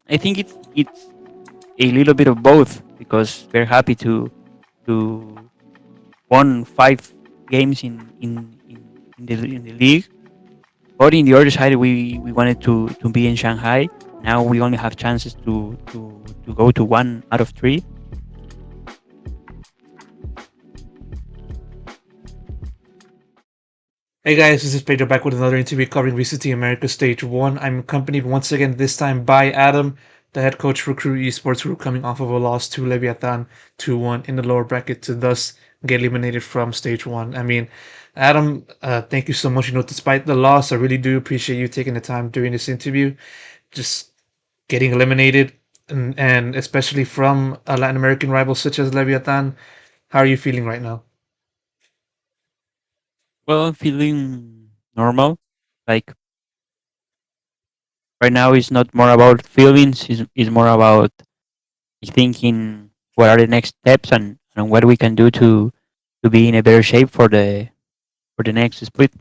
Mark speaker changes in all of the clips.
Speaker 1: I think it's a little bit of both because we're happy to won 5 games in the league. But in the other side, we wanted to be in Shanghai. Now we only have chances to go to 1 out of 3.
Speaker 2: Hey guys, this is Pedro back with another interview covering VCT America Stage 1. I'm accompanied once again, this time by Adam, the head coach for Crew Esports Group, coming off of a loss to Leviathan 2-1 in the lower bracket to thus get eliminated from Stage 1. I mean, Adam, thank you so much. Despite the loss, I really do appreciate you taking the time during this interview. Just getting eliminated, and especially from a Latin American rival such as Leviathan. How are you feeling right now?
Speaker 1: Well, I'm feeling normal. Like right now, it's not more about feelings. It's more about thinking what are the next steps and what we can do to be in a better shape for the next split.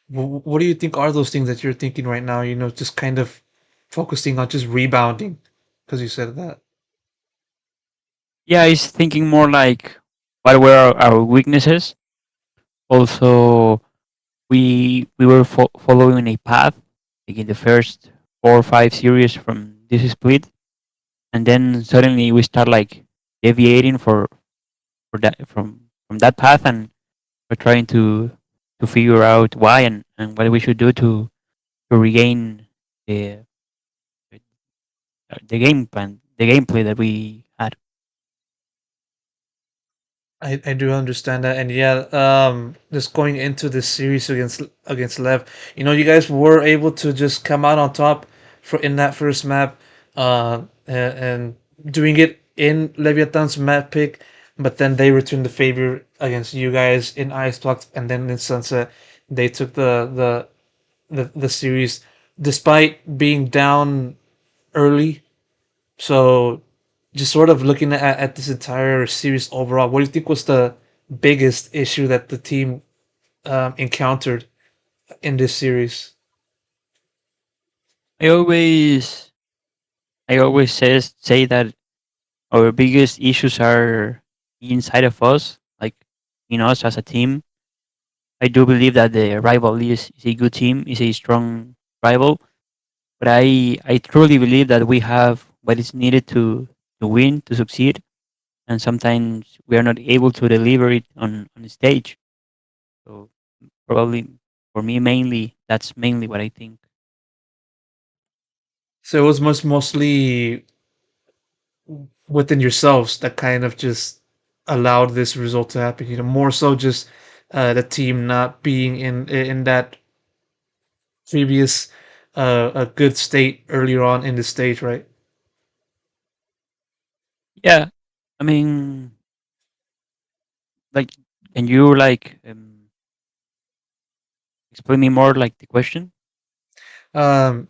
Speaker 2: What do you think are those things that you're thinking right now? Just kind of focusing on just rebounding, because you said that.
Speaker 1: Yeah, it's thinking more like what were our weaknesses. Also, we were following a path like in the first 4 or 5 series from this split, and then suddenly we start like deviating for that from that path, and we're trying to figure out why and what we should do to regain the the game plan, the gameplay that we had.
Speaker 2: I do understand that, and yeah, just going into this series against Lev, you guys were able to just come out on top for in that first map, and doing it in Leviathan's map pick, but then they returned the favor against you guys in Ice Blocks, and then in Sunset, they took the series despite being down early. So, just sort of looking at this entire series overall, what do you think was the biggest issue that the team encountered in this series?
Speaker 1: I always I always say that our biggest issues are inside of us, like in us as a team. I do believe that the rival is a good team, is a strong rival, but I truly believe that we have what is needed to win, to succeed, and sometimes we are not able to deliver it on the stage. So probably for me, mainly that's mainly what I think.
Speaker 2: So it was mostly within yourselves that kind of just allowed this result to happen. More so just the team not being in that previous a good state earlier on in the stage, right?
Speaker 1: Yeah, I mean, like, can you like explain me more like the question?
Speaker 2: Um,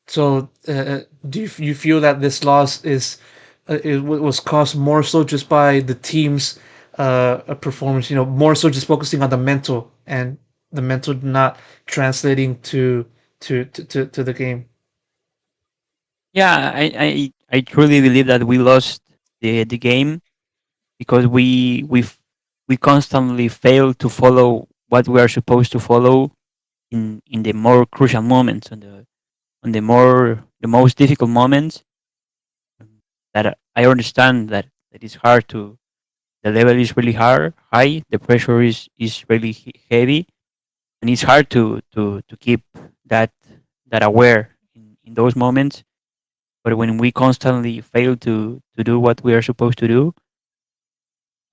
Speaker 2: So, do you feel that this loss was caused more so just by the team's performance? More so just focusing on the mental and the mental not translating to the game.
Speaker 1: Yeah, I truly believe that we lost the game because we constantly fail to follow what we are supposed to follow in the more crucial moments, on the most difficult moments. That I understand that it's hard to, the level is really high, the pressure is really heavy, and it's hard to keep that that aware in those moments. But when we constantly fail to do what we are supposed to do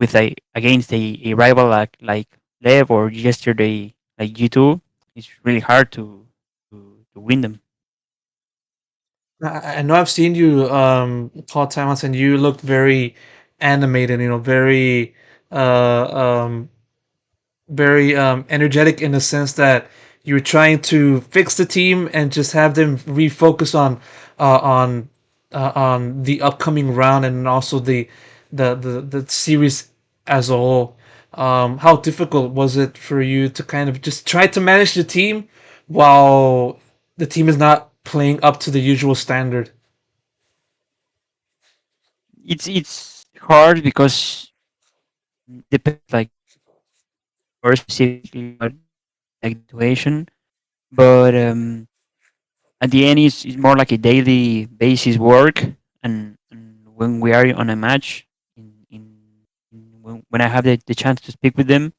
Speaker 1: with against a rival like Lev, or yesterday like G2, it's really hard to win them.
Speaker 2: I know I've seen you call timeouts and you looked very animated. Very um very energetic in the sense that you're trying to fix the team and just have them refocus uh, on on the upcoming round and also the series as a whole. How difficult was it for you to kind of just try to manage the team while the team is not playing up to the usual standard?
Speaker 1: It's hard because depends like more specifically what like the situation, but at the end it's more like a daily basis work, and when we are on a match when I have the chance to speak with them,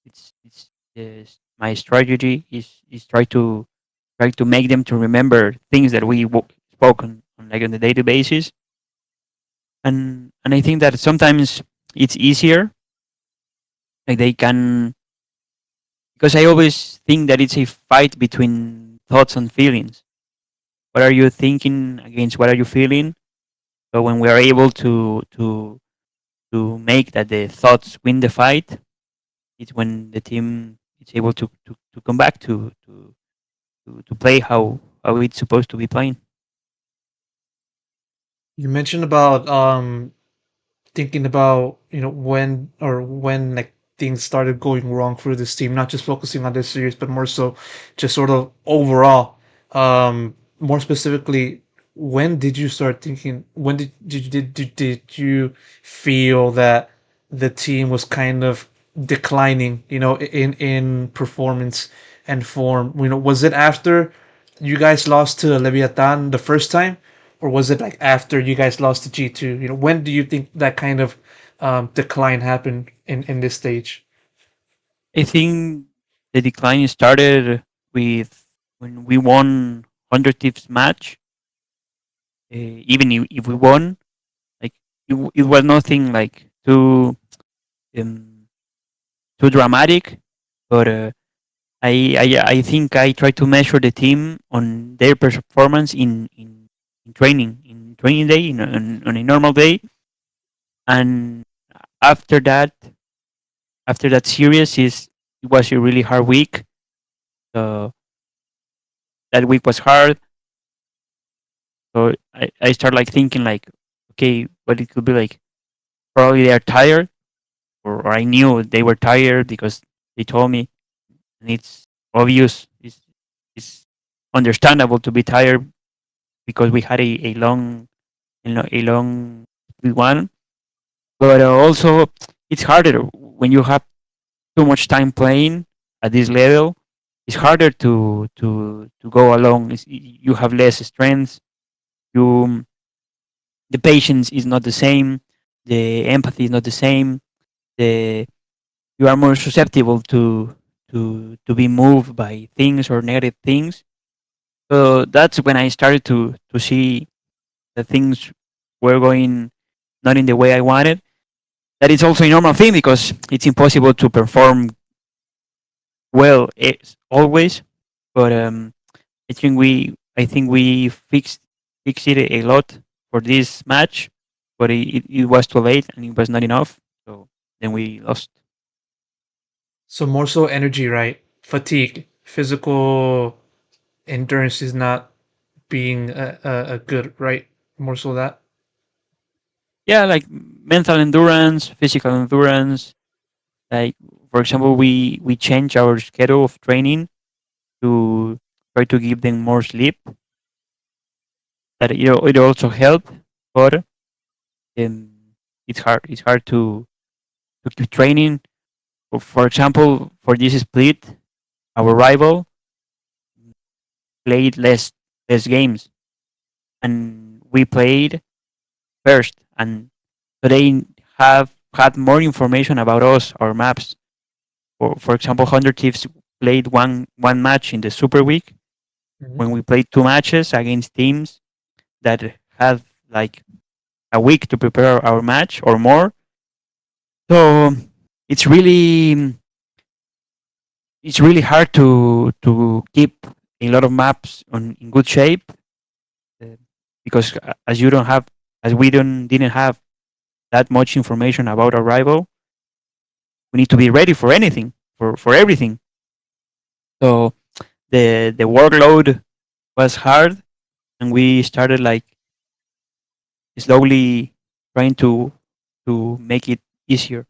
Speaker 1: it's my strategy is try to make them to remember things that we spoke on like on the daily basis, and I think that sometimes it's easier, like they can, because I always think that it's a fight between thoughts and feelings. What are you thinking against what are you feeling? But when we are able to make that the thoughts win the fight, it's when the team is able to come back to play how it's supposed to be playing.
Speaker 2: You mentioned about thinking about when like things started going wrong for this team, not just focusing on this series but more so just sort of overall. More specifically, when did you start thinking, when did you feel that the team was kind of declining, in performance and form? Was it after you guys lost to Leviathan the first time, or was it like after you guys lost to G2? When do you think that kind of decline happened in this stage?
Speaker 1: I think the decline started with when we won 100 tips match. Even if we won, like it was nothing like um, too dramatic, but I think I try to measure the team on their performance in training day on a normal day, and after that after that series is it was a really hard week. So that week was hard. So I start like thinking like, okay, what it could be like. Probably they are tired, or I knew they were tired because they told me, and it's obvious. It's understandable to be tired because we had a long a long one. But also, it's harder when you have too much time playing at this level. It's harder to go along. You have less strength. You The patience is not the same. The empathy is not the same. The You are more susceptible to be moved by things or negative things. So that's when I started to see that things were going not in the way I wanted. That is also a normal thing because it's impossible to perform well always. But I think we fixed it a lot for this match, but it was too late and it was not enough. So then we lost.
Speaker 2: So more so energy, right? Fatigue, physical endurance is not being a good, right? More so that.
Speaker 1: Yeah, like mental endurance, physical endurance. Like for example, we change our schedule of training to try to give them more sleep. That it also helped, but um, it's hard. It's hard to keep training. For example, for this split, our rival played less games, and we played first, and so they have had more information about us, our maps. For example, 100 Thieves played one match in the Super Week
Speaker 2: Mhm.
Speaker 1: when we played two matches against teams that had like a week to prepare our match or more. So it's really it's really hard to keep a lot of maps on in good shape, uh, because as you don't have as we don't didn't have that much information about our rival, we need to be ready for anything, for everything. So the workload was hard, and we started like slowly trying to make it easier.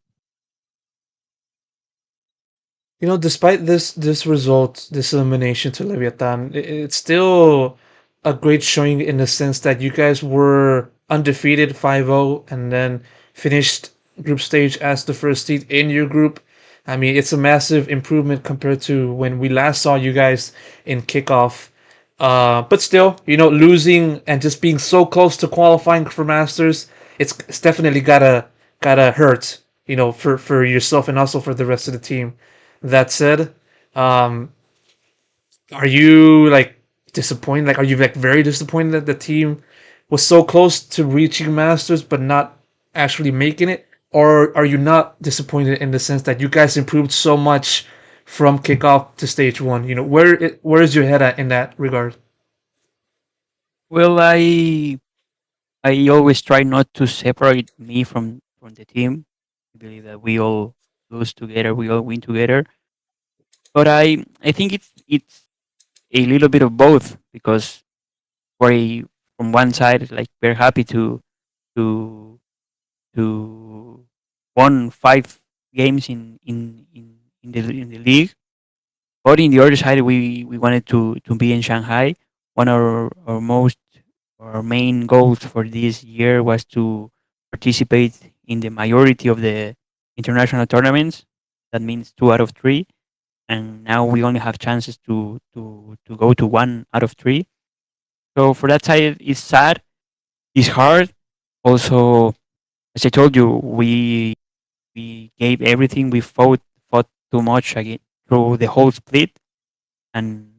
Speaker 2: Despite this result, this elimination to Leviathan, it's still a great showing in the sense that you guys were undefeated 5-0 and then finished group stage as the first seed in your group. I mean, it's a massive improvement compared to when we last saw you guys in kickoff. But still, losing and just being so close to qualifying for Masters, it's definitely gotta hurt, for yourself and also for the rest of the team. That said, um, are you like disappointed? Like, are you like very disappointed that the team was so close to reaching Masters but not actually making it? Or are you not disappointed in the sense that you guys improved so much from kickoff to stage one? Where is your head at in that regard?
Speaker 1: Well, I always try not to separate me from the team. I believe that we all lose together, we all win together. But I think it's a little bit of both because for from one side, like we're happy to to won 5 games in the league. But in the other side, we wanted to be in Shanghai. One of our main goals for this year was to participate in the majority of the international tournaments. That means 2 out of 3, and now we only have chances to go to 1 out of 3. So for that side, it's sad. It's hard. Also, as I told you, we gave everything. We fought too much again through the whole split, and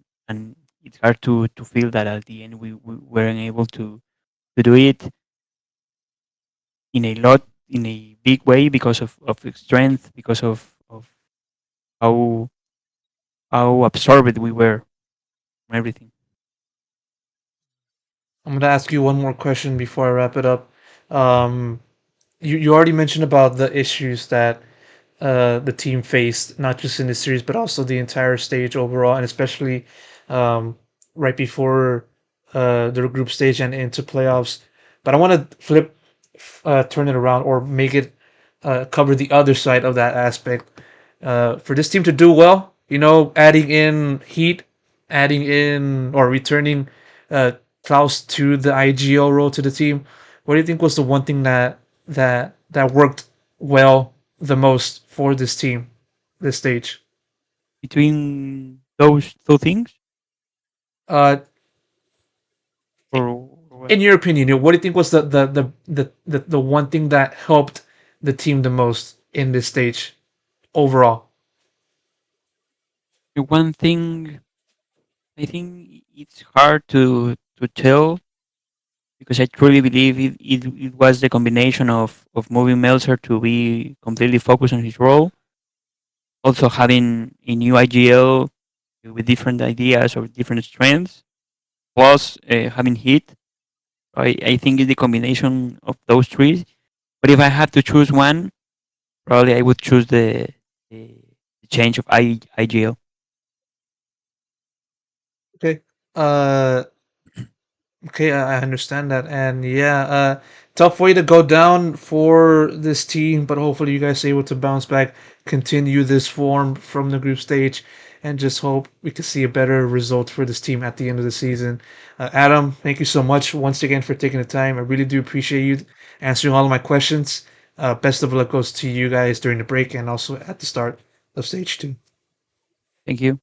Speaker 1: it's hard to feel that at the end we weren't able to do it in a big way because of the strength, because of how how absorbed we were from everything.
Speaker 2: I'm gonna ask you one more question before I wrap it up. Um, you already mentioned about the issues that the team faced, not just in the series, but also the entire stage overall, and especially um, right before the group stage and into playoffs. But I want to turn it around, or make it cover the other side of that aspect. For this team to do well, adding in Heat, adding in or returning uh, Klaus to the IGL role to the team. What do you think was the one thing that worked well the most for this team, this stage?
Speaker 1: Between those two things,
Speaker 2: Uh,
Speaker 1: or what?
Speaker 2: in your opinion, what do you think was the one thing that helped the team the most in this stage overall?
Speaker 1: The one thing I think it's hard to tell because I truly believe it was the combination of moving Meltzer to be completely focused on his role, also having a new IGL with different ideas or different strengths, plus having hit. I think it's the combination of those three. But if I had to choose one, probably I would choose the, the change of IGL.
Speaker 2: Okay. Uh, Okay, I understand that, and yeah, tough way to go down for this team, but hopefully you guys are able to bounce back, continue this form from the group stage, and just hope we can see a better result for this team at the end of the season. Adam, thank you so much once again for taking the time. I really do appreciate you answering all of my questions. Best of luck goes to you guys during the break and also at the start of stage two.
Speaker 1: Thank you.